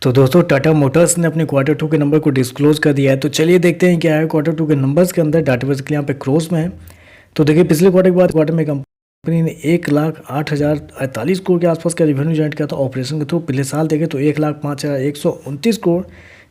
तो दोस्तों टाटा मोटर्स ने अपने क्वार्टर टू के नंबर को डिस्क्लोज कर दिया है। तो चलिए देखते हैं क्या है क्वार्टर टू के नंबर्स के अंदर। डाटा बेस के यहाँ पे क्रॉस में है। तो देखिए पिछले क्वार्टर के बाद क्वार्टर में कंपनी ने 1,08,048 करोड़ के आसपास का रेवेन्यू जनरेट किया था ऑपरेशन के थ्रू। पिछले साल देखें तो 1,05,129 करोड़,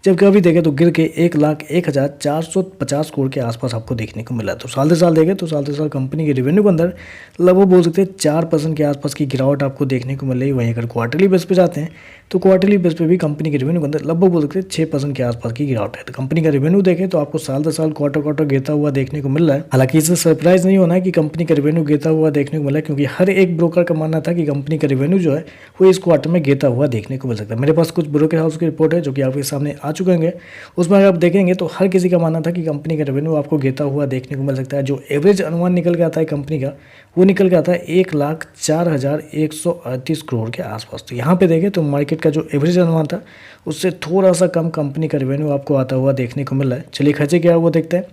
जबकि अभी देखें तो गिर के 1,01,450 करोड़ के आसपास आपको देखने को मिला। तो साल से साल देखें तो साल से साल कंपनी के रेवेन्यू के अंदर लगभग बोल सकते हैं 4% के आसपास की गिरावट आपको देखने को मिल रही है। वहीं अगर क्वार्टरली बेस पे जाते हैं तो क्वार्टरली बेस पे भी कंपनी के रेवेन्यू के अंदर लगभग बोल सकते हैं 6% के आसपास की गिरावट है। तो कंपनी का रेवेन्यू देखें तो आपको साल से साल क्वार्टर गिरता हुआ देखने को मिल रहा है। हालांकि इससे सरप्राइज नहीं होना है कि कंपनी का रेवेन्यू गिरता हुआ देखने को मिला है, क्योंकि हर एक ब्रोकर का मानना था कि कंपनी का रेवेन्यू जो है वो इस क्वार्टर में गिरता हुआ देखने को मिल सकता है। मेरे पास कुछ ब्रोकर हाउस की रिपोर्ट है जो कि आपके सामने आ चुके हैं। उसमें अगर आप देखेंगे तो हर किसी का मानना था कि कंपनी का रेवेन्यू आपको गिरता हुआ देखने को मिल सकता है। जो एवरेज अनुमान निकल के आता है कंपनी का, वो निकल के आता है 1,04,138 करोड़ के आसपास। तो यहाँ पे देखें तो मार्केट का जो एवरेज अनुमान था उससे थोड़ा सा कम कंपनी का रेवेन्यू आपको आता हुआ देखने को मिल रहा है। चलिए खर्चे क्या है वो देखते हैं।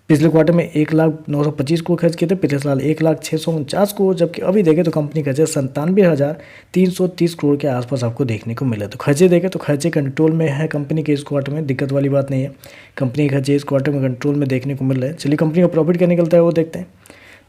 पिछले क्वार्टर में 1,09,25 करोड़ खर्च किए थे, पिछले साल 1,0649 करोड़, जबकि अभी देखें तो कंपनी खर्चे 97,330 करोड़ के आसपास आपको देखने को मिला। तो खर्चे देखें तो खर्चे कंट्रोल में है कंपनी के इस क्वार्टर में, दिक्कत वाली बात नहीं है। कंपनी के खर्चे इस क्वार्टर में कंट्रोल में देखने को मिल रहे हैं। चलिए कंपनी का प्रॉफिट क्या निकलता है वो देखते हैं।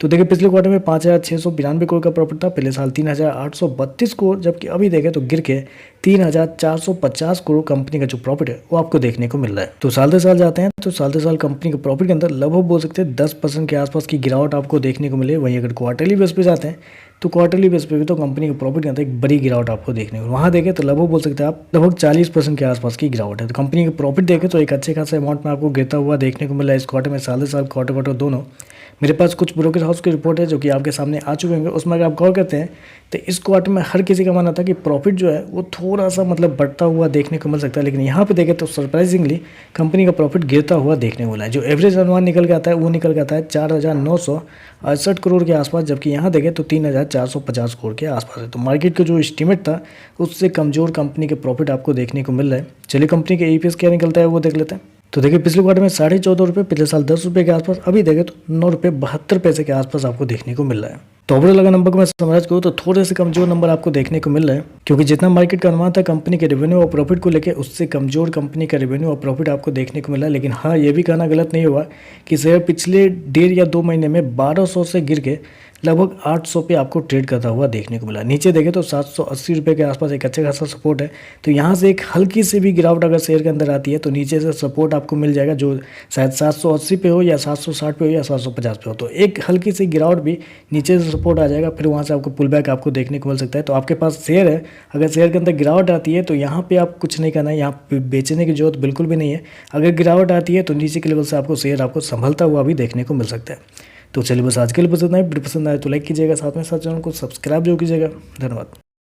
तो देखिए पिछले क्वार्टर में 5,692 करोड़ का प्रॉफिट था, पिछले साल 3,832 करोड़, जबकि अभी देखें तो गिर के 3,450 करोड़ कंपनी का जो प्रॉफिट है वो आपको देखने को मिल रहा है। तो साल से साल जाते हैं तो साल से साल कंपनी के प्रॉफिट के अंदर लगभग बोल सकते हैं 10% के आसपास की गिरावट आपको देखने को मिले। वहीं अगर क्वार्टरली बेस पे जाते हैं तो क्वार्टरली बेस पे भी तो कंपनी के प्रॉफिट के अंदर एक बड़ी गिरावट आपको देखने को, वहाँ देखें तो लगभग बोल सकते हैं आप लगभग 40% के आसपास की गिरावट है। तो कंपनी के प्रॉफिट देखें तो एक अच्छे खासे अमाउंट में आपको गिरता हुआ देखने को मिला है इस क्वार्टर में, साल से साल क्वार्टर दोनों। मेरे पास कुछ ब्रोकर हाउस की रिपोर्ट है जो कि आपके सामने आ चुके होंगे। उसमें अगर आप गौर करते हैं तो इस क्वार्टर में हर किसी का मानना था कि प्रॉफिट जो है वो थोड़ा सा मतलब बढ़ता हुआ देखने को मिल सकता है, लेकिन यहाँ पे देखें तो सरप्राइजिंगली कंपनी का प्रॉफिट गिरता हुआ देखने को मिला है। जो एवरेज अनुमान निकल के आता है वो निकल के आता है 4,968 करोड़ के आसपास, जबकि यहाँ देखें तो 3,450 करोड़ के आसपास है। तो मार्केट का जो एस्टीमेट था उससे कमजोर कंपनी के प्रॉफिट आपको देखने को मिल रहा है। चलिए कंपनी के ईपीएस क्या निकलता है वो देख लेते हैं। तो देखिए पिछले क्वार्टर में 14.5 रुपये, पिछले साल 10 रुपये के आसपास, अभी देखें तो 9.72 रुपये के आसपास आपको देखने को मिल रहा है। तो ओवरऑल अगर नंबर को मैं समराइज करूँ तो थोड़े से कमजोर नंबर आपको देखने को मिल रहा है, क्योंकि जितना मार्केट का अनुमान था कंपनी के रेवेन्यू और प्रॉफिट को लेकर उससे कमजोर कंपनी का रेवेन्यू और प्रॉफिट आपको देखने को मिला है। लेकिन हाँ, ये भी कहना गलत नहीं हुआ कि शेयर पिछले 1.5 या 2 महीने में 1,200 से गिर के लगभग 800 पे आपको ट्रेड करता हुआ देखने को मिला। नीचे देखें तो 780 रुपये के आसपास एक अच्छा खासा सपोर्ट है। तो यहाँ से एक हल्की सी भी गिरावट अगर शेयर के अंदर आती है तो नीचे से सपोर्ट आपको मिल जाएगा, जो शायद 780 पे हो या 760 पे हो या 750 पे हो। तो एक हल्की सी गिरावट भी नीचे से सपोर्ट आ जाएगा, फिर वहाँ से आपको पुल बैक आपको देखने को मिल सकता है। तो आपके पास शेयर है, अगर शेयर के अंदर गिरावट आती है तो यहाँ पर आप कुछ नहीं करना है, यहाँ बेचने की जरूरत बिल्कुल भी नहीं है। अगर गिरावट आती है तो नीचे के लेवल से आपको शेयर आपको संभलता हुआ भी देखने को मिल सकता है। तो चलिए बस आज के लिए पसंद आए, वीडियो पसंद आए तो लाइक कीजिएगा, साथ में साथ चैनल को सब्सक्राइब जरूर कीजिएगा। धन्यवाद।